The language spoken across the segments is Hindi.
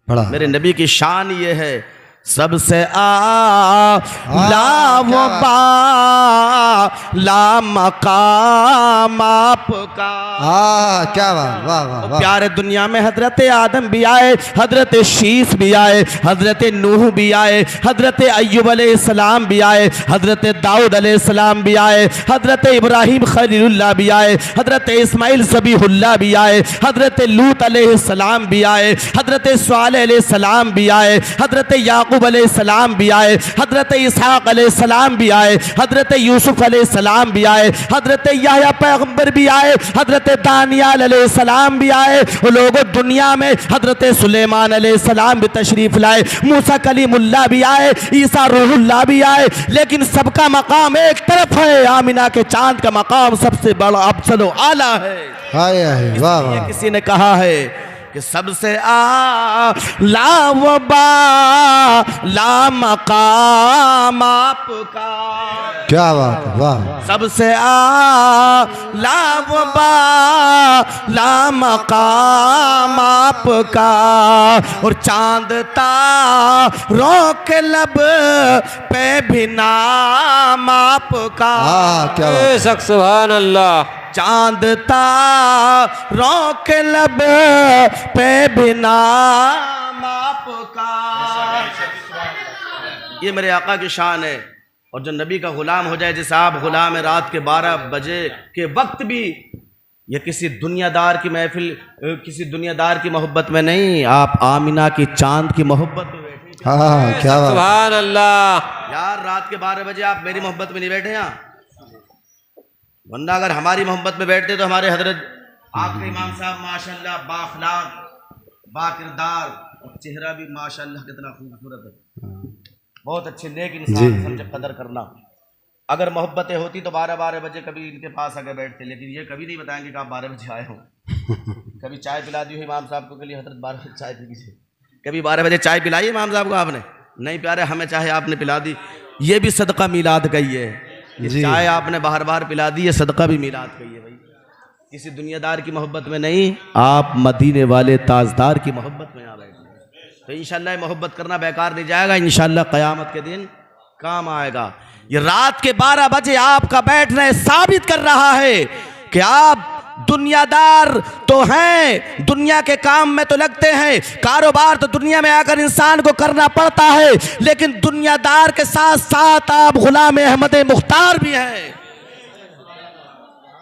मेरे नबी की शान ये है, सबसे आला वो बाला मकाम आपका। क्या बात, वाह वाह वाह। प्यारे दुनिया में हजरत आदम भी आए, हजरत शीस भी आए, हजरत नूह भी आए, हजरत अय्यूब अलैहिस्सलाम भी आए, हजरत दाऊद अलैहिस्सलाम भी आए, हजरत इब्राहिम खलीलुल्लाह भी आए, हजरत इस्माइल ज़बीहुल्लाह भी आए, हजरत लूत अलैहिस्सलाम भी आए, हजरत स्वालेह अलैहिस्सलाम भी आए, हजरत याकूब अलैहिस्सलाम भी आए, हजरत इसहाक अलैहिस्सलाम भी आए, हजरत यूसुफ अलैहिस्सलाम भी आए, हजरत याहया पैगंबर भी आए, हजरत दानियाल अलैहिस्सलाम भी आए। वो लोगों दुनिया में हजरत सुलेमान अलैहिस्सलाम भी तशरीफ लाए, मूसा कलीमुल्लाह भी आए, ईसा रूहुल्लाह भी आए, लेकिन सबका मकाम एक तरफ है। आमिना के चांद का मकाम सबसे बड़ा अफजल आला है। वाह वाह। किसी ने कहा है कि सबसे आला वो बाला मकाम आपका। क्या बात, वाह। सबसे आला वो बाला मकाम आपका, और चांद तारों के लब पे भी नाम आपका। क्या बात। सुभान अल्लाह। चांद तारों के लब पे भी नाम आपका। ये मेरे आका की शान है। और जो नबी का गुलाम हो जाए, जैसे आप गुलाम है, रात के 12 बजे के वक्त भी, ये किसी दुनियादार की महफिल, किसी दुनियादार की मोहब्बत में नहीं, आप आमिना की चांद की मोहब्बत में बैठे। क्या बात। सुभान अल्लाह। यार रात के 12 बजे आप मेरी मोहब्बत में नहीं बैठे यहाँ, वरना अगर हमारी मोहब्बत में बैठते तो हमारे हजरत आपके इमाम साहब माशाल्लाह बाखलाक बाकिरदार, और चेहरा भी माशाल्लाह कितना खूबसूरत है, बहुत अच्छे नेक इंसान, समझे कदर करना। अगर मोहब्बतें होती तो 12 बजे कभी इनके पास आकर बैठते, लेकिन ये कभी नहीं बताएंगे कि आप 12 बजे आए हो। कभी चाय पिला दी हो इमाम साहब को, के लिए हजरत 12 बजे चाय पी लीजिए, कभी 12 बजे चाय पिलाई इमाम साहब को आपने? नहीं प्यारे, हमें चाहे आपने पिला दी, ये भी सदका मीलाद का ही है। चाय आपने बाहर पिला दी, ये सदका भी मीलाद का ही है भाई। किसी दुनियादार की मोहब्बत में नहीं, आप मदीने वाले ताजदार की मोहब्बत में आ बैठे, तो इंशाल्लाह मोहब्बत करना बेकार नहीं जाएगा, इंशाल्लाह क़यामत के दिन काम आएगा। ये रात के 12 बजे आपका बैठना साबित कर रहा है कि आप दुनियादार तो हैं, दुनिया के काम में तो लगते हैं, कारोबार तो दुनिया में आकर इंसान को करना पड़ता है, लेकिन दुनियादार के साथ साथ आप गुलाम अहमद मुख्तार भी हैं।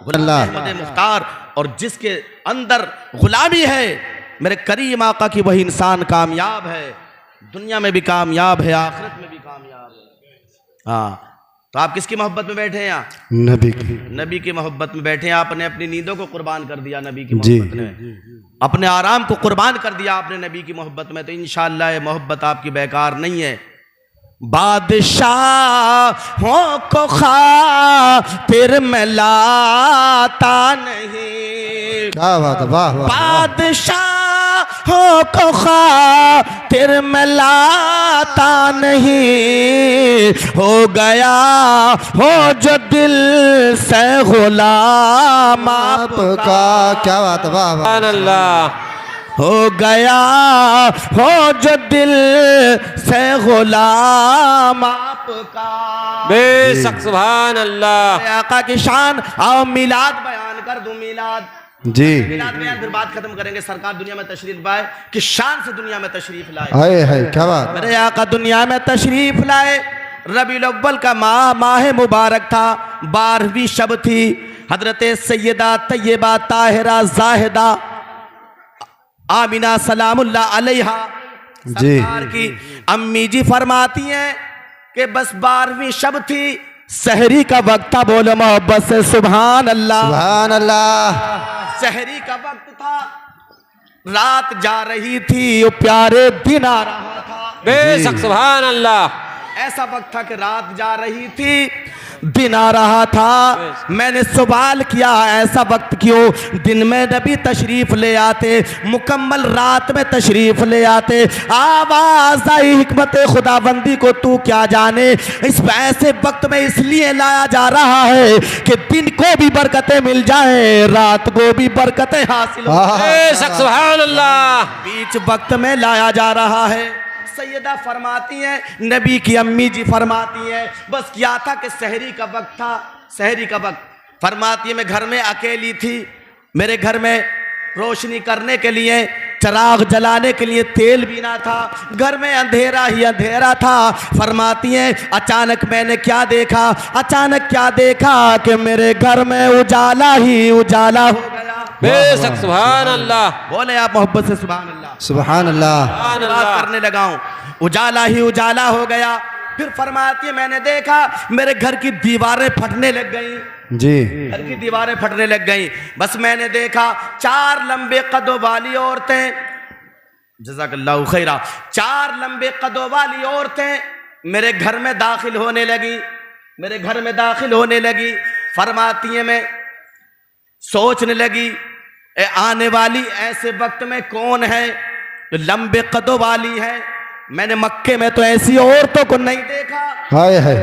गुलाम अहमद मुख्तार, और जिसके अंदर गुलामी है, मेरे करीम आका की, वही इंसान कामयाब है, दुनिया में भी कामयाब है, आखिरत में भी कामयाब है। हाँ, तो आप किसकी मोहब्बत में बैठे हैं यहाँ? नबी की। नबी की मोहब्बत में बैठे हैं। आपने अपनी नींदों को कुर्बान कर दिया नबी की मोहब्बत में, अपने आराम को कुर्बान कर दिया आपने नबी की मोहब्बत में, तो इंशाअल्लाह ये मोहब्बत आपकी बेकार नहीं है। बादशाहों को खातिर में लाता नहीं। क्या बात है, वाह वाह। बादशाहों को खातिर में लाता नहीं, हो गया हो जो दिल से गुलाम आपका। क्या बात है, वाह वाह। सुभान अल्लाह। हो गया हो जो दिल से गुलाम आपका। बेशक सुभान अल्लाह। आका की शान। आओ मिलाद बयान कर दूं, मिलाद जी। मिलाद बयान, फिर बात खत्म करेंगे। सरकार दुनिया में तशरीफ लाए, कि शान से दुनिया में तशरीफ लाए। हाय क्या बात। मेरे आका दुनिया में तशरीफ लाए, रबीउल अव्वल का माह मुबारक था, 12वीं शब थी। हजरत सैयदा तैयबा ताहिरा जाहिदा आमिना सलामुल्लाह अलैहा सरकार की अम्मी जी फरमाती हैं कि बस 12वीं शब थी, सहरी का वक्त था। बोलो मोहब्बत से सुभान अल्लाह। सुभान अल्लाह। सहरी का वक्त था, रात जा रही थी, वो प्यारे दिन आ रहा था। बेशक सुभान अल्लाह। ऐसा वक्त था कि रात जा रही थी, दिन आ रहा था। मैंने सवाल किया ऐसा वक्त क्यों? दिन में नबी तशरीफ ले आते, मुकम्मल रात में तशरीफ ले आते। आवाज आई हिकमत खुदाबंदी को तू क्या जाने, इस ऐसे वक्त में इसलिए लाया जा रहा है कि दिन को भी बरकतें मिल जाए, रात को भी बरकतें हासिल हो जाए। बेशक सुभान अल्लाह। बीच वक्त में लाया जा रहा है। सैयदा फरमाती हैं, नबी की अम्मी जी फरमाती हैं, बस क्या था कि सहरी का वक्त था, सहरी का वक्त। फरमाती है मैं घर में अकेली थी, मेरे घर में रोशनी करने के लिए, चिराग जलाने के लिए तेल भी ना था, घर में अंधेरा ही अंधेरा था। फरमाती हैं अचानक मैंने क्या देखा, अचानक क्या देखा कि मेरे घर में उजाला ही उजाला हो गया। बेशक सुभान अल्लाह। बोले आप मोहब्बत से सुभान अल्लाह। सुभान अल्लाह। अल्लाह। करने लगा हूं, उजाला ही उजाला हो गया। फिर फरमाती है मैंने देखा मेरे घर की दीवारें फटने लग गई जी। घर की दीवारें फटने लग गई। बस मैंने देखा 4 लंबे कदों वाली औरतें, जज़ाकल्लाहु खैरा, 4 लंबे कदों वाली औरतें मेरे घर में दाखिल होने लगी, मेरे घर में दाखिल होने लगी। फरमाती है मैं सोचने लगी आने वाली ऐसे वक्त में कौन है जो लंबे कदों वाली है। मैंने मक्के में तो ऐसी औरतों को नहीं देखा हाय हाय।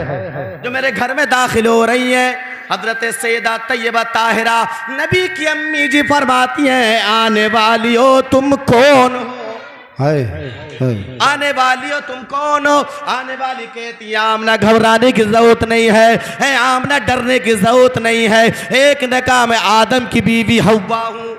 जो मेरे घर में दाखिल हो रही है। हजरत सैयदा तैयबा ताहिरा नबी की अम्मी जी फरमाती हैं आने वाली हो तुम कौन हो, हाय हाय। आने वाली हो तुम कौन हो। आने वाली कहती है आमना घबराने की जरूरत नहीं है, आमना डरने की जरूरत नहीं है। एक ने कहा मैं आदम की बीवी हव्वा हूँ,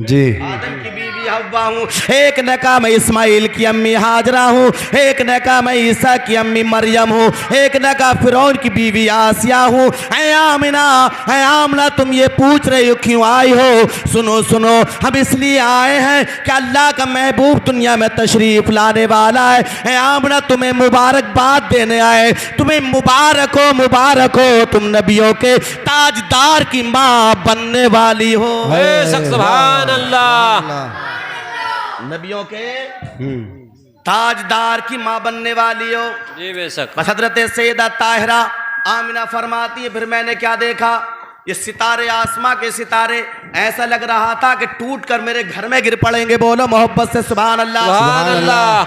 जी। आदम की बीवी हव्वा हूँ। एक ने कहा मैं इस्माइल की अम्मी हाजरा हूँ, एक ने कहा मैं ईसा की अम्मी मरियम हूँ, एक ने कहा फिरौन की बीवी आसिया हूँ। ऐ आमिना, ऐ आमना तुम ये पूछ रहे हो क्यों आई हो? सुनो सुनो, हम इसलिए आए हैं कि अल्लाह का महबूब दुनिया में तशरीफ लाने वाला है। ऐ आमना तुम्हें मुबारकबाद देने आए, तुम्हें मुबारक हो, मुबारक हो, तुम नबियों के ताजदार की माँ बनने वाली हो। बेशक सुभान अल्लाह। नबियों के ताजदार की माँ बनने वाली हो। जी बेशक। बस हजरत सैयदा ताहिरा आमिना फरमाती है फिर मैंने क्या देखा, ये सितारे, आसमां के सितारे, ऐसा लग रहा था कि टूट कर मेरे घर में गिर पड़ेंगे। बोलो मोहब्बत से सुभान अल्लाह। सुभान अल्लाह।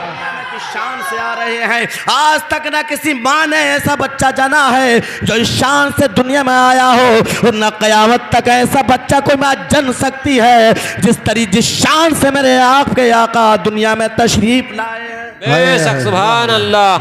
की शान से आ रहे हैं। आज तक ना किसी माँ ने ऐसा बच्चा जना है जो इस शान से दुनिया में आया हो, और न कयामत तक ऐसा बच्चा कोई माँ जन सकती है जिस शान से मेरे आपके आका दुनिया में तशरीफ लाए हैं। बेशक सुभान अल्लाह।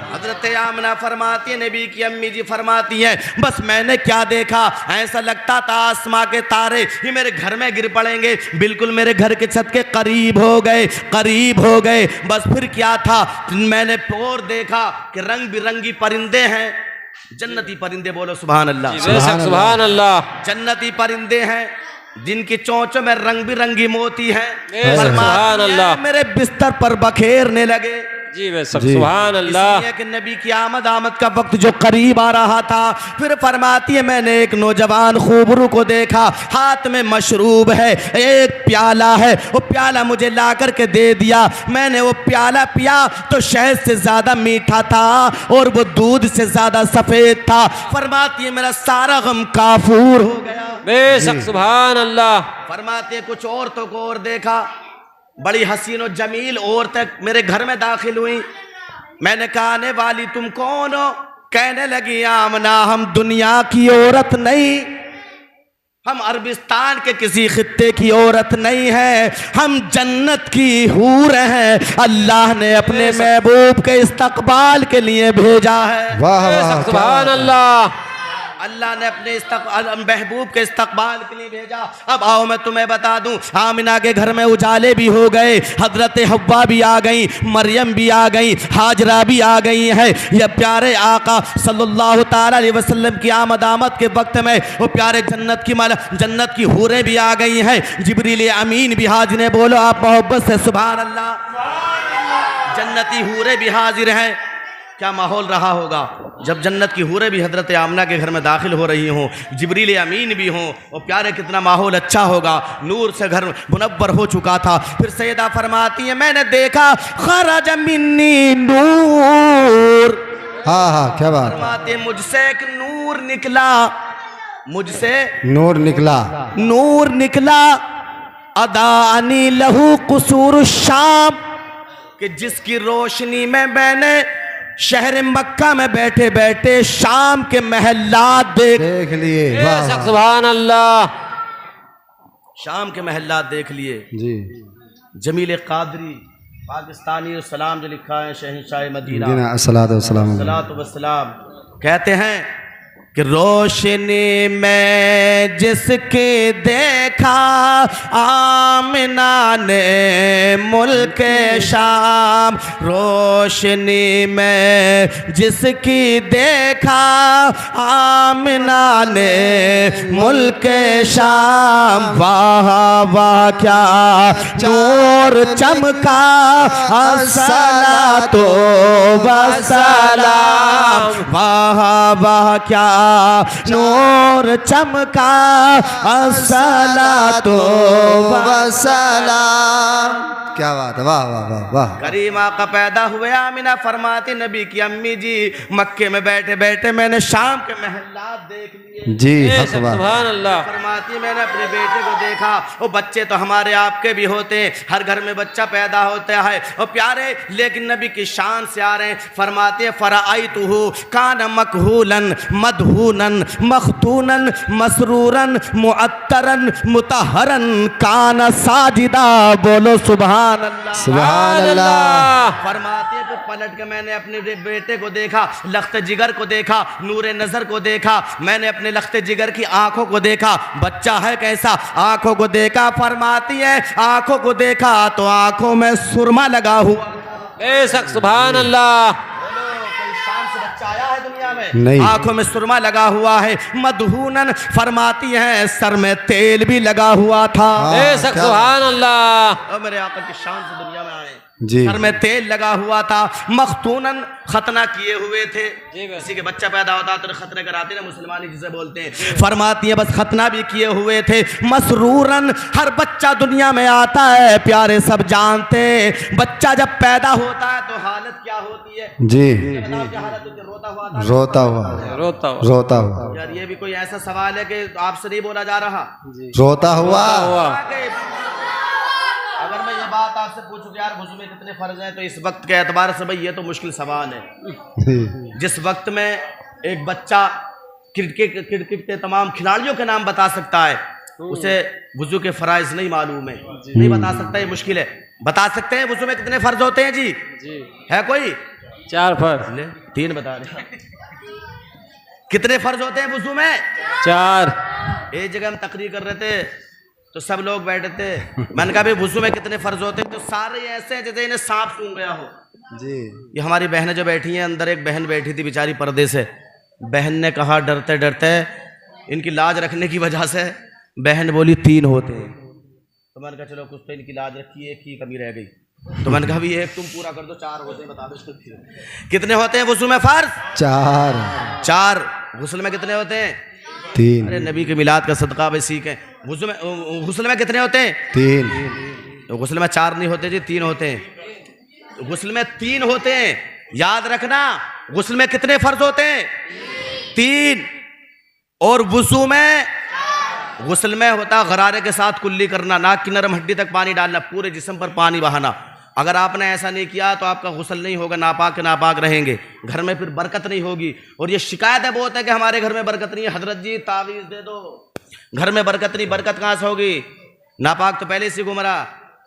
हजरत आमना फरमाती है, नबी की अम्मी जी फरमाती है बस मैंने क्या देखा, ऐसा लगता था आसमां के तारे ये मेरे घर में गिर पड़ेंगे। बिल्कुल मेरे घर के छत के करीब हो गए, करीब हो गए। बस फिर क्या था, मैंने और देखा कि रंग बिरंगी परिंदे हैं, जन्नती परिंदे। बोलो सुभान अल्लाह। बेशक सुभान अल्लाह। जन्नती परिंदे हैं जिनकी चोंचों में रंग बिरंगी मोती है। सुभान अल्लाह। मेरे बिस्तर पर बखेरने लगे। जी बेशक सुभान अल्लाह। इसलिए कि नबी की आमद का वक्त जो करीब आ रहा था। फिर फरमाती है मैंने एक नौजवान खूबरू को देखा, हाथ में मशरूब है, एक प्याला है, वो प्याला मुझे ला करके दे दिया। मैंने वो प्याला पिया तो शहद से ज्यादा मीठा था और वो दूध से ज्यादा सफेद था। फरमाती है मेरा सारा गम काफूर हो गया। बेशक सुभान अल्लाह। फरमाती है कुछ औरतों को और देखा, बड़ी हसीन और जमील औरतें मेरे घर में दाखिल हुई। मैंने कहा आने वाली तुम कौन हो? कहने लगी आमना हम दुनिया की औरत नहीं, हम अरबिस्तान के किसी खित्ते की औरत नहीं है, हम जन्नत की हूर हैं। अल्लाह ने अपने महबूब के इस्तकबाल के लिए भेजा है। वाह वाह। सुभान अल्लाह। अल्लाह ने अपने महबूब के इस्तकबाल के लिए भेजा। अब आओ मैं तुम्हें बता दूं, आमिना के घर में उजाले भी हो गए, हजरत हव्वा भी आ गई, मरियम भी आ गई, हाजरा भी आ गई है। यह प्यारे आका सल्लल्लाहु ताला अलैहि वसल्लम की आमद के वक्त में वो प्यारे जन्नत की हूरें भी आ गई हैं। जिब्रील अमीन भी हाजिर है। बोलो आप मोहब्बत से सुभान अल्लाह। जन्नती हूरें भी हाजिर हैं। क्या माहौल रहा होगा जब जन्नत की हूरें भी हजरत आमना के घर में दाखिल हो रही हों, जिब्रील अमीन भी हों, और प्यारे कितना माहौल अच्छा होगा। नूर से घर मुनव्वर हो चुका था। फिर सैयदा फरमाती है मैंने देखा खरज मिन्नी नूर, हाँ हाँ क्या बात, फरमाते मुझसे एक नूर निकला, मुझसे नूर निकला, नूर निकला, अदानी लहू कुसूर शाम, कि जिसकी रोशनी में मैंने शहर मक्का में बैठे बैठे शाम के महल्लात देख लिए। वाह बेशक वाह। सुभान अल्लाह। शाम के महल्लात देख लिए। जी जमील कादरी पाकिस्तानी सलाम जो लिखा है शहंशाह मदीना दीना अस्सलातु वस्सलाम। सलातो वस्सलाम, कहते हैं कि रोशनी में जिसके देखा आमिना ने मुल्क शाम, रोशनी में जिसकी देखा आमिना ने मुल्क शाम, वाह वाह क्या नूर चमका, अस्सलातो वस्सलाम, वाह वाह क्या नूर चमका, अस्सलातो वस्सलाम। क्या बात है, वाह वाह वाह वाह। करीम आका पैदा हुए, आमिना फरमाती नबी की अम्मी जी मक्के में बैठे बैठे मैंने शाम के महल्लात देख लिए। जी बेशक हक बात। सुभान अल्लाह। फरमाती मैंने अपने बेटे को देखा, वो बच्चे तो हमारे आपके भी होते हैं, हर घर में बच्चा पैदा होता है और प्यारे, लेकिन नबी की शान से आ रहे हैं। फरमाते फराअयतुहु कान मकहूलन मदहूनन मखतूनन मसरूरन मुअत्तरन मुतहरन कान साजिदा, बोलो सुभान अल्लाह। सुभान अल्लाह। फरमाते हैं फिर पलट के मैंने अपने बेटे को देखा, लख्त जिगर को देखा, नूरे नजर को देखा, मैंने अपने लख्त जिगर की आंखों को देखा, बच्चा है कैसा, आंखों को देखा। फरमाती है आंखों को देखा तो आंखों में सुरमा लगा हुआ। बेशक सुभान अल्लाह। कोई शान से बच्चा आया है दुनिया में? नहीं। आंखों में सुरमा लगा हुआ है। मदहूनन फरमाती है सर में तेल भी लगा हुआ था। बेशक क्या सुभान अल्लाह। और मेरे आका की शान से दुनिया में आए, जी। सर में तेल लगा हुआ था। मखतूनन खतना किए हुए थे, जी बस। किसी के बच्चा पैदा होता तो खतने कराते ना, मुसलमानी जिसे बोलते हैं। फरमाती है बस खतना भी किए हुए थे। मसरूरन, हर बच्चा दुनिया में आता है प्यारे सब जानते हैं, बच्चा जब पैदा होता है तो हालत क्या होती है? जी बताओ क्या हालत होती है? रोता हुआ आता है? रोता हुआ, रोता हुआ। रोता हुआ, यार ये भी कोई ऐसा सवाल है कि आपसे नहीं बोला जा रहा। रोता हुआ। अगर मैं ये बात आपसे पूछूं कि यार वुज़ू में कितने फर्ज हैं, तो इस वक्त के एतबार से भाई ये तो मुश्किल सवाल है। जिस वक्त में एक बच्चा क्रिकेट के तमाम खिलाड़ियों के नाम बता सकता है, उसे वुज़ू के फराइज नहीं मालूम है, नहीं बता सकता, ये मुश्किल है। बता सकते हैं वुज़ू में कितने फर्ज होते हैं? जी जी है कोई? 4 फर्ज। ले 3 बता रहे। कितने फर्ज होते हैं वुज़ू में? 4। एक जगह हम तकरीर कर रहे थे तो सब लोग बैठे थे, मैंने कहा भाई वुज़ू में कितने फर्ज होते हैं? तो सारे ऐसे हैं जैसे इन्हें सांप सूंघ गया हो। जी ये हमारी बहनें जो बैठी हैं, अंदर एक बहन बैठी थी बेचारी पर्दे से। बहन ने कहा डरते डरते, इनकी लाज रखने की वजह से बहन बोली 3 होते हैं। तो मैंने कहा चलो कुछ तो इनकी लाज रखी, एक की कमी रह गई। तो मैंने कहा भी एक तुम पूरा कर दो, 4 होते हैं, बता दो कितने होते हैं वुज़ू में फर्ज? 4। 4। गुस्ल में कितने होते हैं? 3। अरे नबी के मिलाद का सदका भाई सीखें। गुस्ल में कितने होते हैं? 3। गुस्ल में 4 नहीं होते जी, 3 होते हैं। गुस्ल में 3 होते हैं, याद रखना। गुस्ल में कितने फर्ज होते हैं? 3। और वुज़ू में, गुस्ल में होता गरारे के साथ कुल्ली करना, नाक की नरम हड्डी तक पानी डालना, पूरे जिस्म पर पानी बहाना। अगर आपने ऐसा नहीं किया तो आपका गुस्ल नहीं होगा, नापाक के नापाक रहेंगे, घर में फिर बरकत नहीं होगी। और ये शिकायत है बहुत है कि हमारे घर में बरकत नहीं है, हजरत जी तावीज़ दे दो, घर में बरकत नहीं। बरकत कहाँ से होगी? नापाक तो पहले से गुमरा।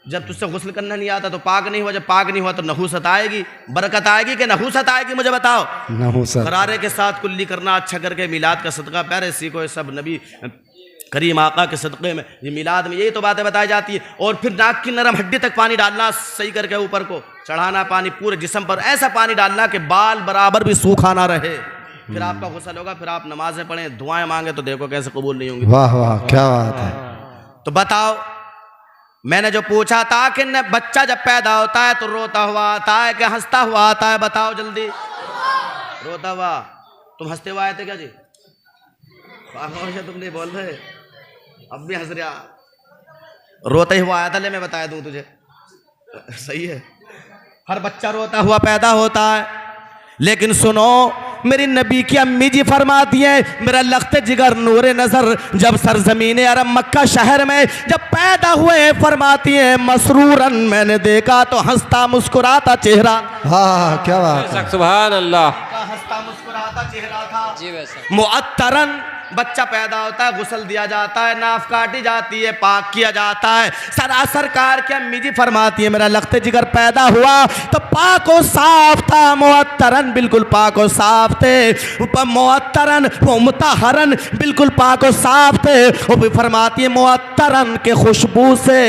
जब तुझसे गुस्ल करना नहीं आता तो पाक नहीं हुआ, जब पाक नहीं हुआ तो नहूसत आएगी। बरकत आएगी कि नहूसत आएगी? मुझे बताओ। नहूसत। गरारे के साथ कुल्ली करना, अच्छा करके मिलाद का सदका प्यारे सीखो। सब नबी करीम आका के सदक़े में, ये मिलाद में यही तो बातें बताई जाती है। और फिर नाक की नरम हड्डी तक पानी डालना, सही करके ऊपर को चढ़ाना, पानी पूरे जिस्म पर ऐसा पानी डालना कि बाल बराबर भी सूखा ना रहे। फिर आपका गुस्ल होगा, फिर आप नमाजें पढ़ें, दुआएं मांगे तो देखो कैसे कबूल नहीं होंगी। वाह वाह क्या बात है। तो बताओ, मैंने जो पूछा था कि बच्चा जब पैदा होता है तो रोता हुआ आता है कि हंसता हुआ आता है? बताओ जल्दी। रोता हुआ। तुम हंसते हुए आए थे क्या जी? तुम नहीं बोल रहे, अब भी हंस रहा। रोता ही हुआ आया था, ले मैं बताया दूं तुझे। सही है, हर बच्चा रोता हुआ पैदा होता है, लेकिन सुनो, मेरी नबी की अम्मी जी फरमाती है, मेरा लख्त जिगर नूरे नजर जब सरजमीन अरब मक्का शहर में जब पैदा हुए, फरमाती है मसरूरन मैंने देखा तो हंसता मुस्कुराता चेहरा। हाँ क्या बात है। बेशक सुभान अल्लाह। हंसता मुस्कुराता चेहरा था। जी बेशक। मुअत्तरन, बच्चा पैदा होता है, गुस्ल दिया जाता है, नाफ काटी जाती है, पाक किया जाता है। सरकार की अम्मी जी फरमाती है, मेरा लख्त जिगर पैदा हुआ तो पाक और साफ था। मुअत्तरन, बिल्कुल पाक और साफ थे। मुअत्तरन वो मुतहरन, बिल्कुल पाक और साफ थे। वो भी फरमाती है मुअत्तरन के खुशबू से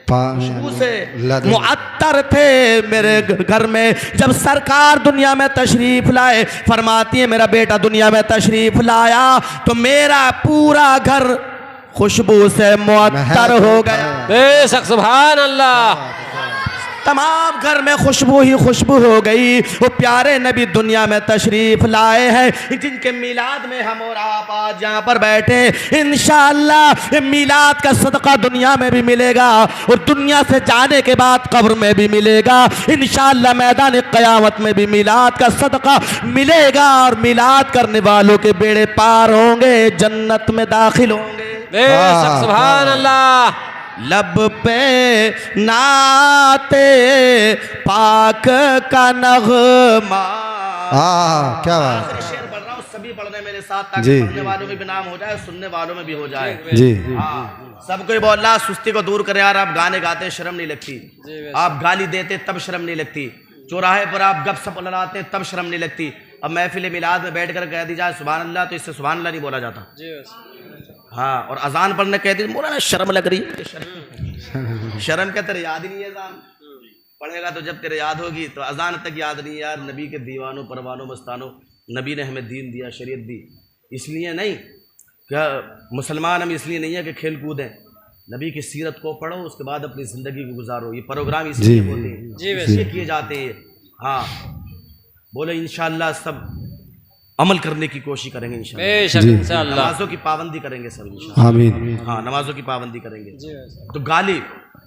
मुअत्तर थे मेरे घर में। जब सरकार दुनिया में तशरीफ लाए, फरमाती है मेरा बेटा दुनिया में तशरीफ लाया तो मेरा पूरा घर खुशबू से मुअत्तर हो गया। बेशक सुभान अल्लाह। तमाम घर में खुशबू ही खुशबू हो गई। वो प्यारे नबी दुनिया में तशरीफ लाए हैं, जिनके मिलाद में हम और आप आज यहाँ पर बैठे। इंशाअल्लाह ये मिलाद का सदका दुनिया में भी मिलेगा और दुनिया से जाने के बाद कब्र में भी मिलेगा। इंशाअल्लाह मैदान क़यामत में भी मिलाद का सदका मिलेगा और मिलाद करने वालों के बेड़े पार होंगे, जन्नत में दाखिल होंगे। बेशक सुभान अल्लाह। लब पे नाते पाक का नगमा। हाँ क्या बात है। शेर पढ़ रहा हूँ, सभी पढ़ने मेरे साथ, ताकि जी। पढ़ने वालों में भी नाम हो जाए, सुनने वालों में भी हो जाए। जी हाँ, सबको ही बोल रहा, सुस्ती को दूर करें यार। आप गाने गाते शर्म नहीं लगती, आप गाली देते तब शर्म नहीं लगती, चौराहे पर आप गपशप लड़ाते तब शर्म नहीं लगती। अब महफिल मिलाद में बैठ कर कह दी जाए सुभान अल्लाह, तो इससे सुभान अल्लाह नहीं बोला जाता। हाँ, और अजान पढ़ने कह दी, बोला ना शर्म लग रही है। शर्म क्या, तेरे याद ही नहीं है अजान। पढ़ेगा तो जब तेरे याद होगी, तो अजान तक याद नहीं है यार। नबी के दीवानों परवानों मस्तानों, नबी ने हमें दीन दिया, शरीयत दी, इसलिए नहीं क्या मुसलमान हम इसलिए नहीं है कि खेल कूदें। नबी की सीरत को पढ़ो, उसके बाद अपनी ज़िंदगी को गुजारो। ये प्रोग्राम इसलिए होते हैं, इसलिए किए जाते हैं। हाँ, बोले इंशाअल्लाह सब अमल करने की कोशिश करेंगे इंशाअल्लाह। बेशक इंशाअल्लाह। नमाजों की पाबंदी करेंगे सब इंशाअल्लाह। आमीन। हाँ, नमाजों की पाबंदी करेंगे। तो गाली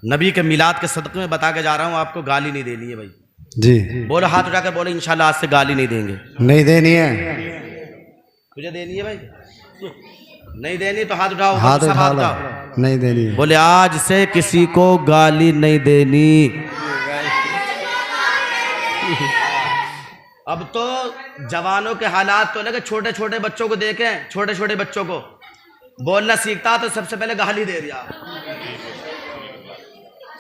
नबी के मिलाद के सदक़े में बता के जा रहा हूँ, आपको गाली नहीं देनी है भाई। जी बोलो, हाथ उठाकर बोले इंशाअल्लाह आज से गाली नहीं देंगे। नहीं देनी है। तुझे देनी है भाई? नहीं देनी तो हाथ उठाओ, हाथ सब उठा हाथ लो। उठाओ। नहीं देनी है। बोले आज से किसी को गाली नहीं देनी। अब तो जवानों के हालात तो लगे, छोटे छोटे बच्चों को देखें, छोटे छोटे बच्चों को बोलना सीखता तो सबसे पहले गाली दे दिया।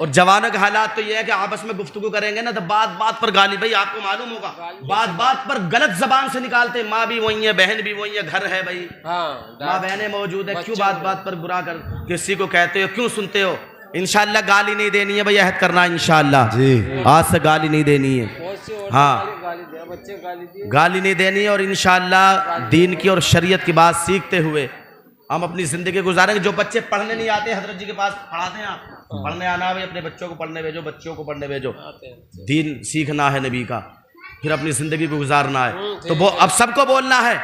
और जवानों के हालात तो ये है कि आपस में गुफ्तगू करेंगे ना, तो बात बात पर गाली। भाई आपको मालूम होगा, बात बात पर गलत जबान से निकालते। माँ भी वही है, बहन भी वही है, घर है भाई, माँ बहनें मौजूद है, क्यों बात बात पर बुरा कर किसी को कहते हो, क्यों सुनते हो? इंशाअल्लाह गाली नहीं देनी है भाई, अहद करना इंशाअल्लाह। जी आज से गाली नहीं देनी है। हाँ, गाली नहीं देनी है। और इंशाअल्लाह दीन की और शरीयत की बात सीखते हुए हम अपनी ज़िंदगी गुजारेंगे। जो बच्चे पढ़ने नहीं आते, हजरत जी के पास पढ़ाते हैं आप। पढ़ने आना है, अपने बच्चों को पढ़ने भेजो, बच्चों को पढ़ने भेजो। दीन सीखना है नबी का, फिर अपनी ज़िंदगी को गुजारना है। तो वो अब सबको बोलना है,